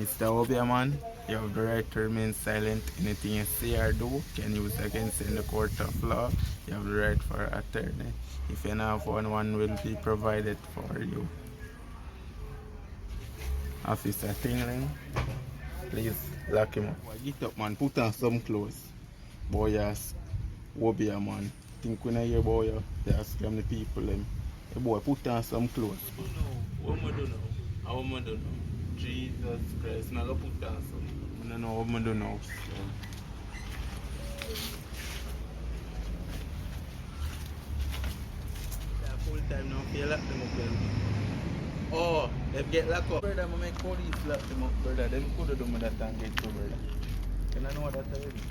Mr. Obeah man, you have the right to remain silent. Anything you say or do can use against you in the court of law. You have the right for an attorney. If you don't have one, one will be provided for you. Officer Tingling, please lock him up. Boy, get up man, put on some clothes. Boy, yes, Obeah man. Think when I hear boy, you scam the people them. Hey boy, put on some clothes. What am I do now? How am I do now? Jesus Christ, I'm gonna put on some. I don't know what I'm do now. Full time now, feel lock them up then. Oh, they get locked up. Brother, I make police lock them up, brother. They could have done that and get to brother. Can I know that already?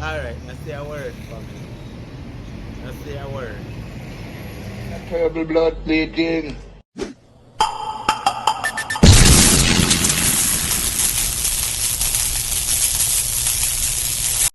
Alright, now say a word for me. Now say a word. Terrible blood bleeding.